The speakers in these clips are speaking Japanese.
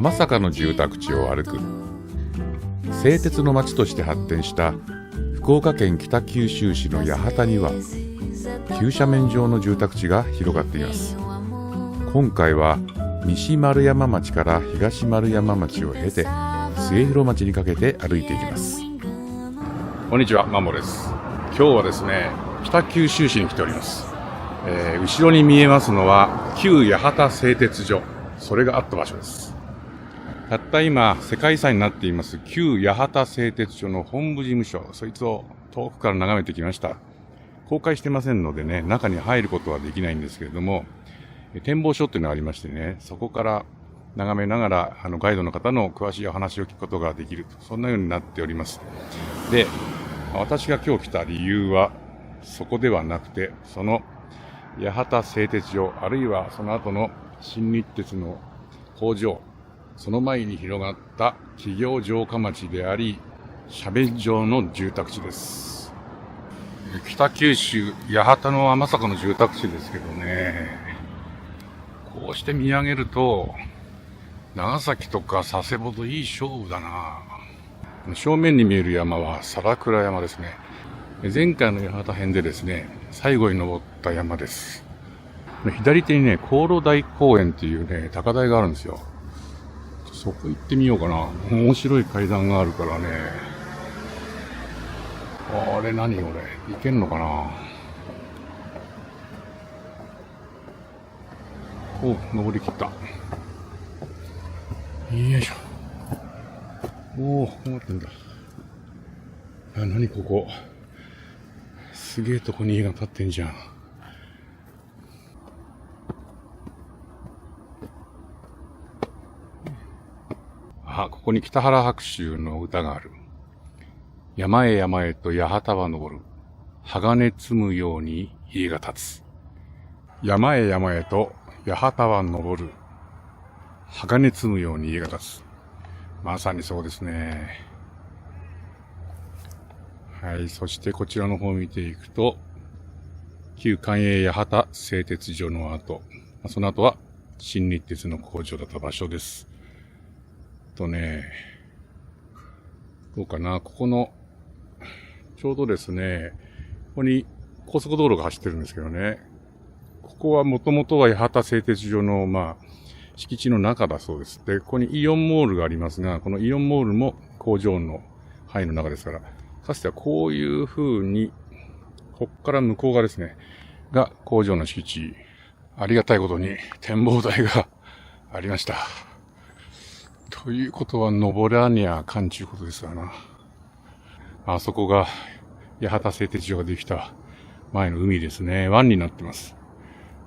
天坂の住宅地を歩く。製鉄の町として発展した福岡県北九州市の八幡には急斜面上の住宅地が広がっています。今回は西丸山町から東丸山町を経て末広町にかけて歩いていきます。こんにちは、マモです。今日はですね、北九州市に来ております。後ろに見えますのは旧八幡製鉄所、それがあった場所です。たった今世界遺産になっています旧八幡製鉄所の本部事務所、そいつを遠くから眺めてきました。公開してませんのでね、中に入ることはできないんですけれども、展望所っていうのがありましてね、そこから眺めながらガイドの方の詳しいお話を聞くことができると、そんなようになっております。で、私が今日来た理由はそこではなくて、その八幡製鉄所、あるいはその後の新日鉄の工場、その前に広がった企業城下町であり、斜面上の住宅地です。北九州八幡の天坂の住宅地ですけどね、こうして見上げると長崎とか佐世保といい勝負だな。正面に見える山は皿倉山ですね。前回の八幡編でですね、最後に登った山です。左手にね、航路台公園っていうね、高台があるんですよ。そこ行ってみようかな。面白い階段があるからね。あれ何これ、行けんのかな。お、登りきった。よいしょ。おー、こうなってんだ。何ここ。すげえとこに家が建ってんじゃん。あ、ここに北原白秋の歌がある。山へ山へと八幡は登る。鋼積むように家が建つ。山へ山へと八幡は登る。鋼積むように家が建つ。まさにそうですね。はい。そしてこちらの方を見ていくと、旧官営八幡製鉄所の後、その後は新日鉄の工場だった場所です。どうかな、ここの、ちょうどですね、ここに高速道路が走ってるんですけどね、ここはもともとは八幡製鉄所の、敷地の中だそうです。で、ここにイオンモールがありますが、このイオンモールも工場の範囲の中ですから、かつてはこういう風に、こっから向こう側ですね、が工場の敷地。ありがたいことに展望台がありました。ということは登らにゃあかんちゅうことですわな。あそこが八幡製鉄所ができた前の海ですね。湾になってます。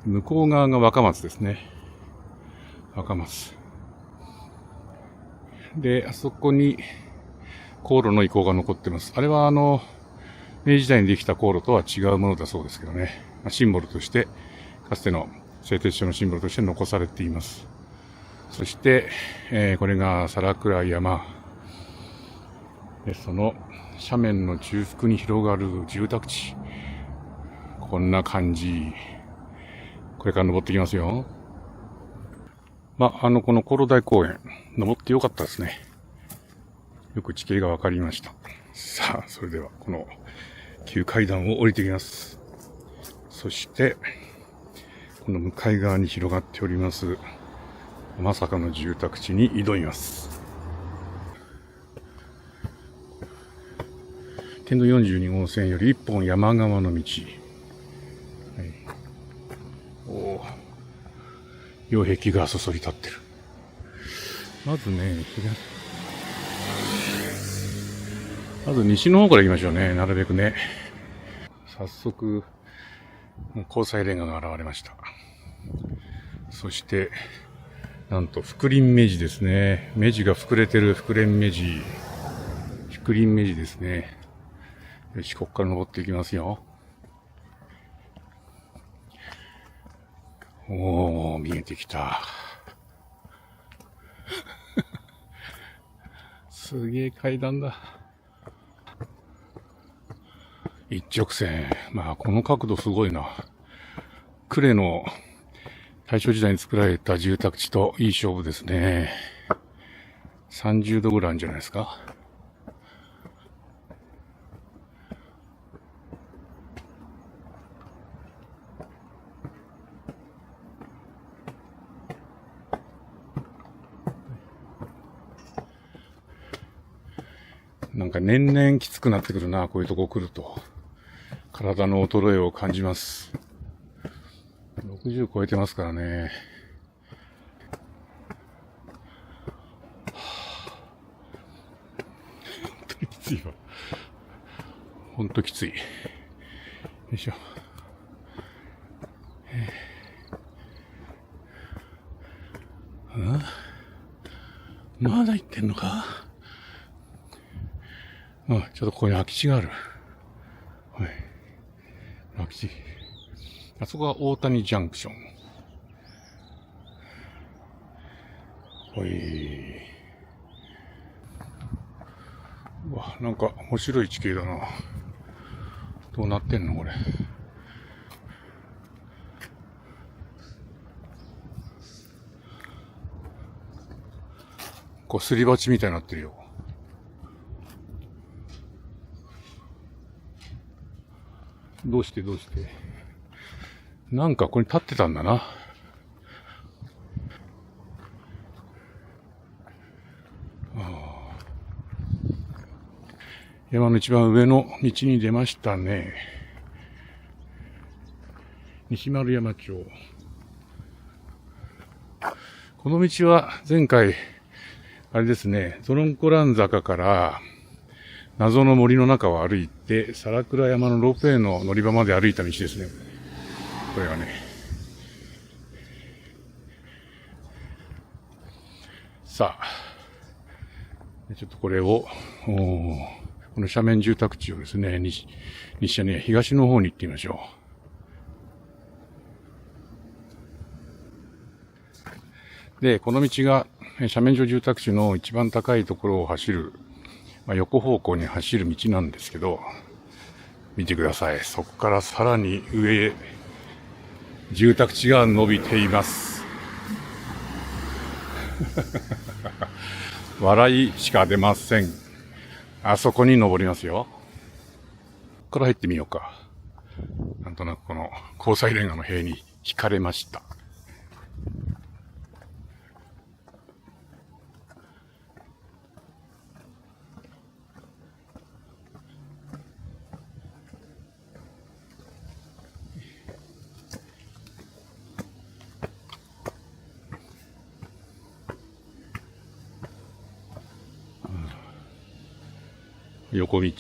向こう側が若松ですね。若松。で、あそこに航路の遺構が残ってます。あれは明治時代にできた航路とは違うものだそうですけどね。シンボルとして、かつての製鉄所のシンボルとして残されています。そして、これが皿倉山。で、その斜面の中腹に広がる住宅地。こんな感じ。これから登ってきますよ。この航路台公園、登ってよかったですね。よく地形がわかりました。さあ、それでは、この急階段を降りていきます。そして、この向かい側に広がっております、まさかの住宅地に挑みます。県道42号線より一本山側の道。はい、おー、擁壁がそそり立ってる。まずね、まず西の方から行きましょうね。なるべくね。早速、交際レンガが現れました。そして、なんと、覆輪目地ですね。目地が膨れてる覆輪目地。覆輪目地ですね。よし、ここから登っていきますよ。おー、見えてきた。すげえ階段だ。一直線。この角度すごいな。呉の大正時代に作られた住宅地といい勝負ですね。30度ぐらいあるんじゃないですか。なんか年々きつくなってくるな、こういうとこ来ると。体の衰えを感じます。60超えてますからね。本当にきついわ。本当きつい。よいしょ。まだ行ってんのか？ちょっとここに空き地がある。はい。空き地。あそこが大谷ジャンクション。ほい。うわ、なんか面白い地形だな。どうなってんのこれ。こうすり鉢みたいになってるよ。どうしてなんかここに立ってたんだな。山の一番上の道に出ましたね。西丸山町。この道は前回、あれですね、ゾロンコラン坂から謎の森の中を歩いて、皿倉山のロープウェイの乗り場まで歩いた道ですね。これはね。さあ、ちょっとこれを、この斜面住宅地をですね、東の方に行ってみましょう。で、この道が斜面上住宅地の一番高いところを走る、横方向に走る道なんですけど、見てください。そこからさらに上へ住宅地が伸びています。笑いしか出ません。あそこに登りますよ。ここから入ってみようか。なんとなくこの交際レンガの塀に惹かれました。横道。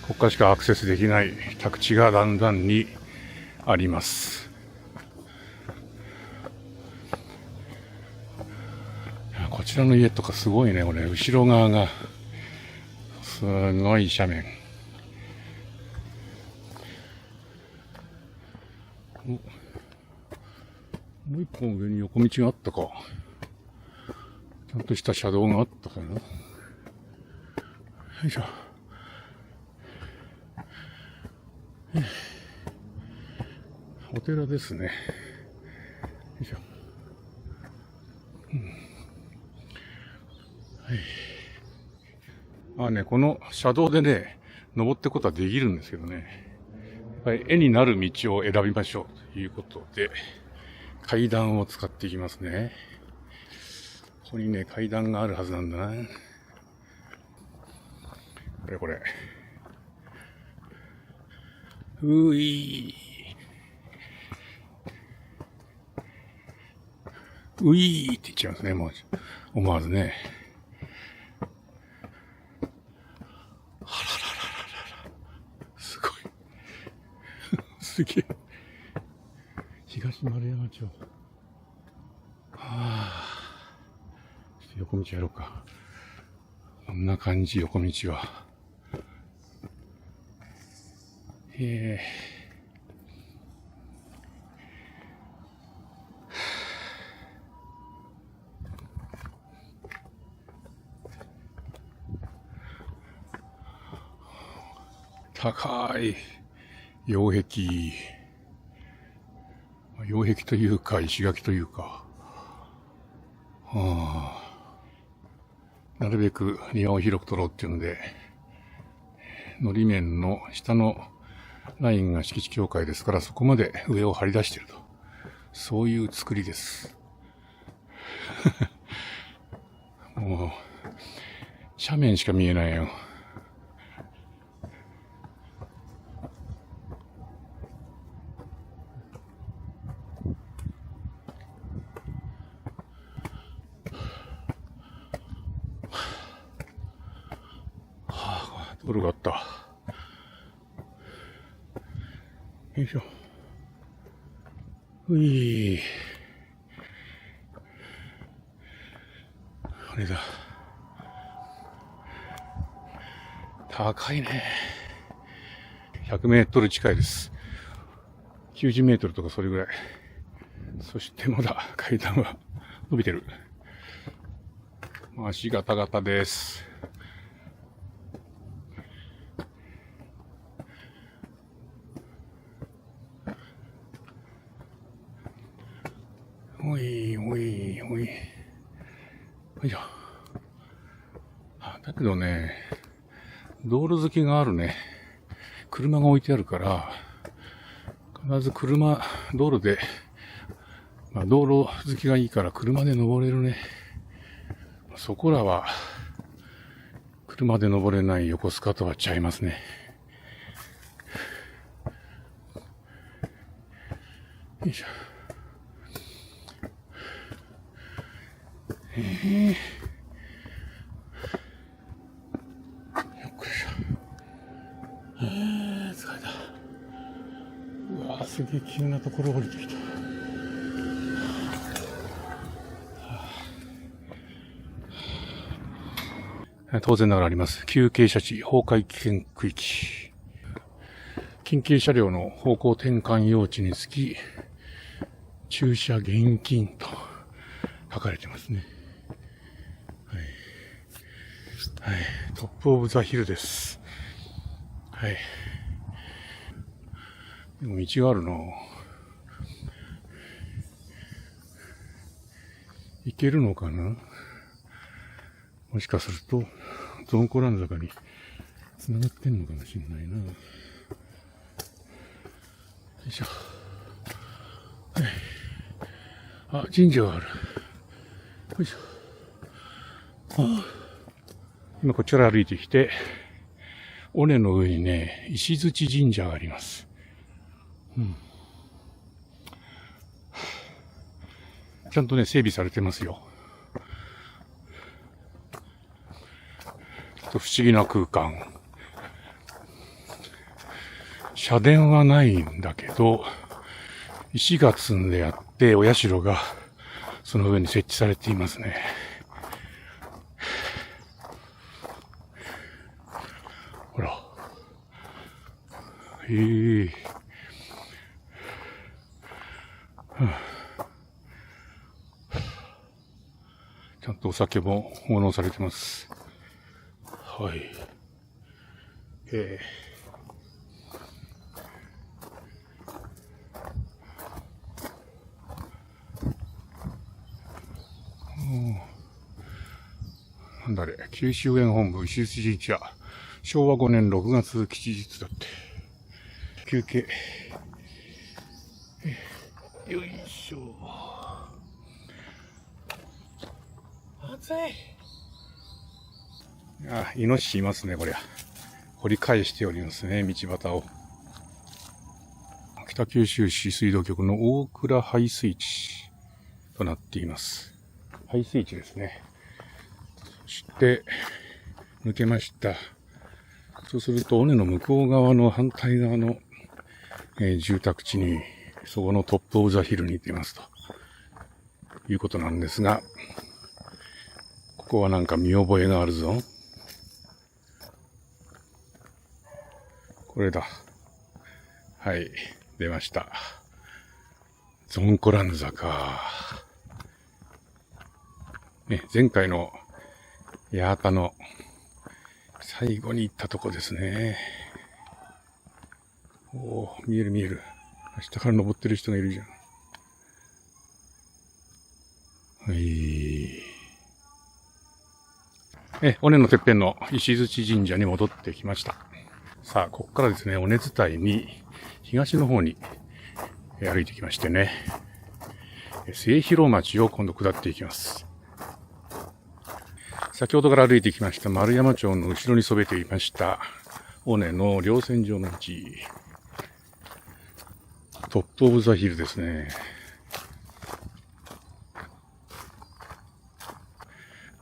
ここからしかアクセスできない宅地がだんだんにあります。こちらの家とかすごいね、これ。後ろ側が、すごい斜面。もう一本上に横道があったか。ちゃんとした車道があったかな。よいしょ。お寺ですね。よいしょ。この車道でね、登っていくことはできるんですけどね。絵になる道を選びましょうということで、階段を使っていきますね。ここにね、階段があるはずなんだな。これ。ういーって言っちゃいますね、もう。思わずね。すごい。すげえ。東丸山町。横道やろうか。こんな感じ、横道は。高い擁壁。擁壁というか、石垣というか、なるべく庭を広く取ろうっていうので、のり面の下のラインが敷地境界ですから、そこまで上を張り出していると。そういう作りです。もう、斜面しか見えないよ。道路があった。よいしょ。ういー。あれだ。高いね。100メートル近いです。90メートルとかそれぐらい。そしてまだ階段は伸びてる。足ガタガタです。おいおいおい。よいしょ。だけどね、道路好きがあるね。車が置いてあるから、必ず道路で、道路好きがいいから車で登れるね。そこらは、車で登れない横須賀とはちゃいますね。よいしょ。よっこいしょ。疲れた。うわぁ、すげえ急なところ降りてきた。当然ながらあります。急傾斜地、崩壊危険区域。緊急車両の方向転換用地につき、駐車厳禁と書かれてますね。はい。トップオブザヒルです。はい。でも道があるな。行けるのかな？もしかすると、ゾンコラン坂に繋がってんのかもしれないな。よいしょ。はい。神社がある。よいしょ。今こっちから歩いてきて、尾根の上にね、石鎚神社があります。ちゃんとね、整備されてますよ。不思議な空間。社殿はないんだけど、石が積んであって、お社がその上に設置されていますね。ほら。ちゃんとお酒も奉納されてます。はい。なんだあれ、九州園本部石鎚神社、昭和5年6月吉日だって。休憩。よいしょ。暑い。イノシシいますね、こりゃ。掘り返しておりますね、道端を。北九州市水道局の大倉排水池となっています。排水池ですね。そして、抜けました。そうすると、尾根の向こう側の反対側の、住宅地に、そこのトップオブザヒルに出ますと。いうことなんですが、ここはなんか見覚えがあるぞ。これだ。はい。出ました。ゾンコラン坂。ね、前回の八幡の最後に行ったとこですね。おー、見える見える。下から登ってる人がいるじゃん。はい。尾根のてっぺんの石鎚神社に戻ってきました。さあ、ここからですね、尾根伝いに東の方に歩いてきましてね、末広町を今度下っていきます。先ほどから歩いてきました丸山町の後ろにそべていました尾根の稜線上の道、トップオブザヒルですね。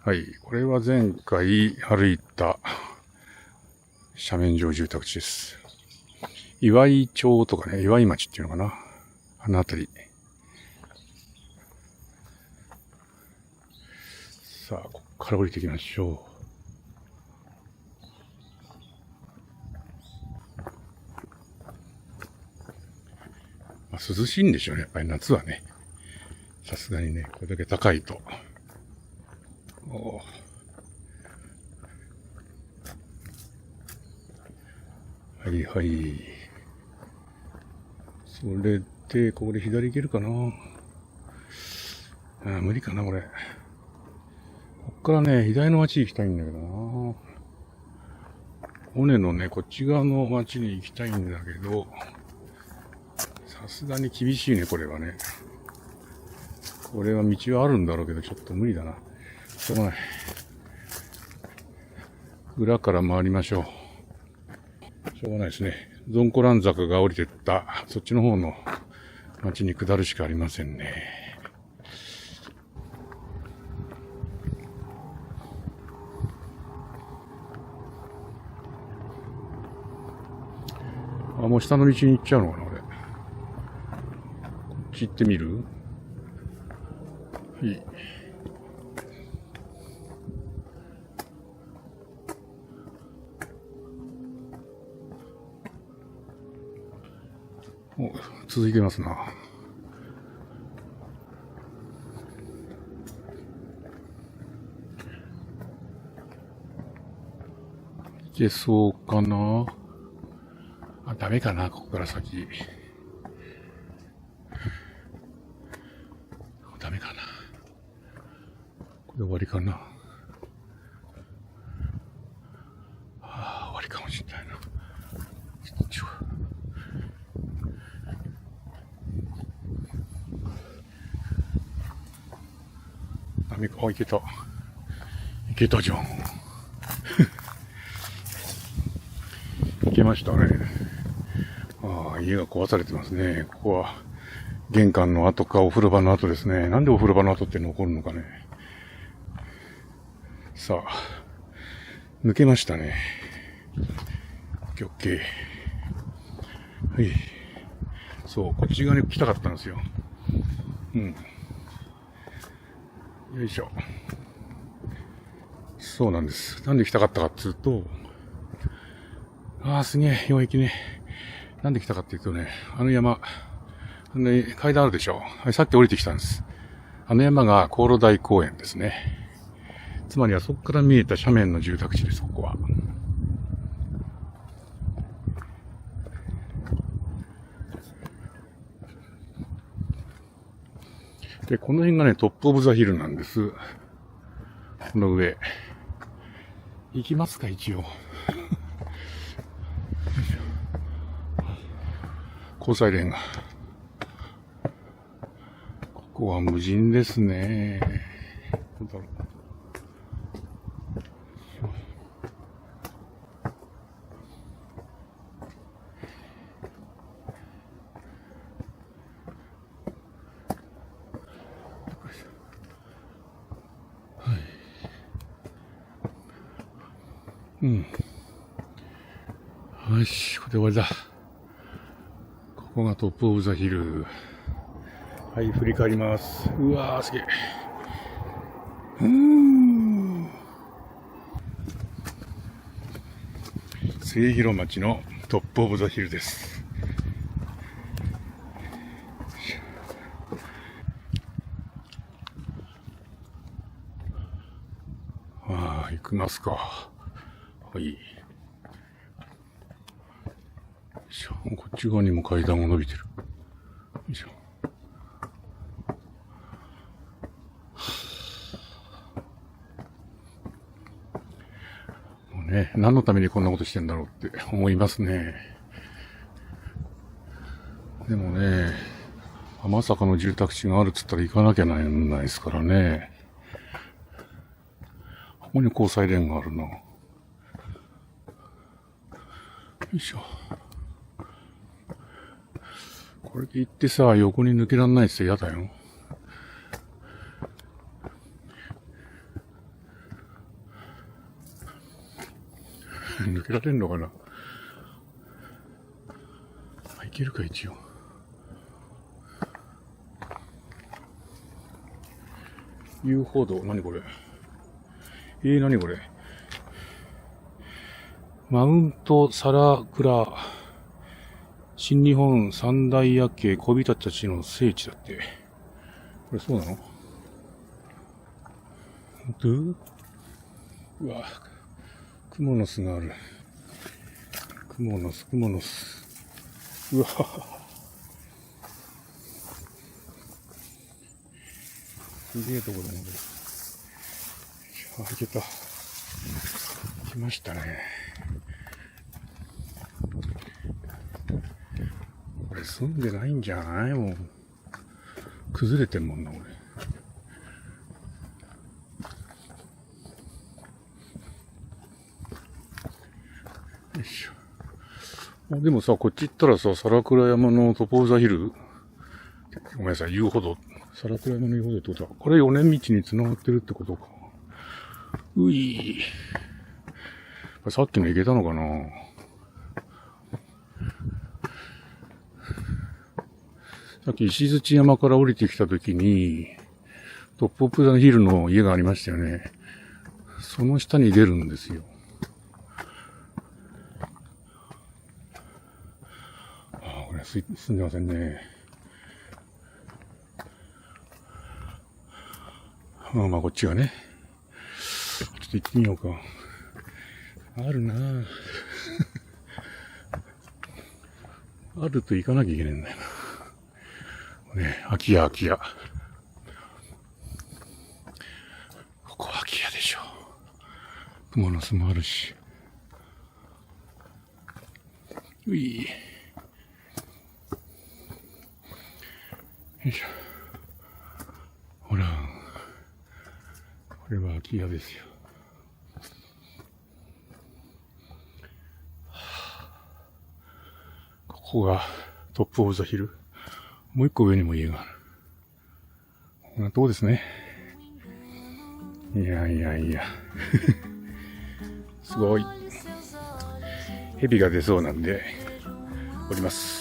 はい。これは前回歩いた斜面上住宅地です。岩井町とかね、岩井町っていうのかな。あのあたり。さあ、ここから降りていきましょう。涼しいんでしょうね。やっぱり夏はね。さすがにね、これだけ高いと。はいはい。それで、ここで左行けるかな。無理かな、これ。こっからね、左の町行きたいんだけどな。尾根のね、こっち側の町に行きたいんだけど、さすがに厳しいね、これはね。これは道はあるんだろうけど、ちょっと無理だな。しょうがない。裏から回りましょう。しょうがないですね。ゾンコラン坂が降りてった、そっちの方の町に下るしかありませんね。もう下の道に行っちゃうのかな、俺。こっち行ってみる？はい。続いてますな。いけそうかな。ダメかな、ここから先。ダメかな。これ終わりかな。終わりかもしれないな。いけた。いけたじゃん。いけましたね。家が壊されてますね。ここは玄関の跡かお風呂場の跡ですね。なんでお風呂場の跡って残るのかね。さあ、抜けましたね。オッケー。はい。そう、こっち側に来たかったんですよ。よいしょ。そうなんです。なんで来たかったかっていうと、すげえ、4駅ね。なんで来たかっていうとね、あの山、階段あるでしょ。さっき降りてきたんです。あの山が航路台公園ですね。つまりはそこから見えた斜面の住宅地です、ここは。で、この辺がね、トップオブザヒルなんです。この上。行きますか、一応。交際レンガ。ここは無人ですね。どうだろう。よし、これで終わりだ。ここがトップオブザヒル。はい、振り返ります。うわー、すげえ。末広町のトップオブザヒルです。行きますか。はい。こっち側にも階段が伸びてる。よいしょ。ね、何のためにこんなことしてんだろうって思いますね。でもね、天坂の住宅地があるっつったら行かなきゃなんないですからね。ここに交際連があるな。よいしょ。これで行ってさ、横に抜けらんないって嫌だよ。抜けられんのかな。いけるか一応。遊歩道、何これ。何これ。マウント皿倉、新日本三大夜景小人たちの聖地だって。これそうなの？うわ、クモの巣がある。クモの巣。うわすげえとこだね、これ。あ、行けた。来ましたね。これ住んでないんじゃない？もう。崩れてんもんな、俺。よいしょ。でもさ、こっち行ったらさ、皿倉山のトポーザヒル、ごめんなさい、遊歩道。皿倉山の遊歩道ってことは、これ4年道に繋がってるってことか。さっきの行けたのかな。さっき石鎚山から降りてきたときに、トップオブザヒルの家がありましたよね。その下に出るんですよ。これ住んでませんね。まあこっちがね。ちょっと行ってみようか。あるなぁ。あると行かなきゃいけないんだよな。ね、空き家。ここは空き家でしょ。雲の巣もあるし。よいしょ。ほら。これは空き家ですよ。ここがトップオブザヒル。もう一個上にも家がある。こんなとこですね。いや。すごい。蛇が出そうなんで、降ります。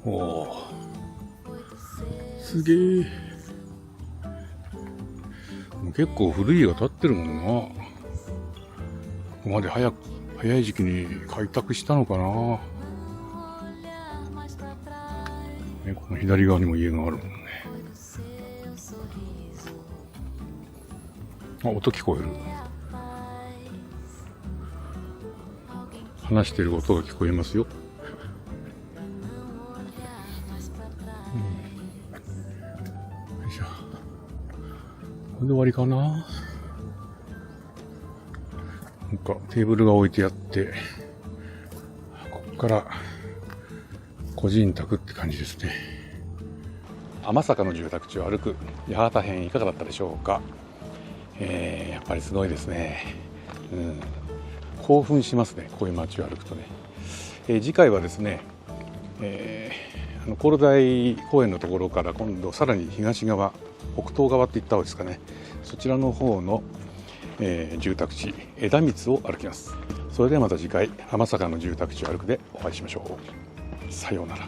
おー、すげえ。結構古い家が建ってるもんな。ここまで早い時期に開拓したのかな。ね、この左側にも家があるもんね。あ、音聞こえる。話してる音が聞こえますよ。よいしょ。これで終わりかな。なんかテーブルが置いてあって、ここから個人宅って感じですね。天坂の住宅地を歩く八幡編いかがだったでしょうか。やっぱりすごいですね。興奮しますね、こういう街を歩くとね。次回はですね、コロ大公園のところから今度さらに東側、北東側っていった方ですかね、そちらの方の、住宅地枝光を歩きます。それではまた次回天坂の住宅地を歩くでお会いしましょう。さようなら。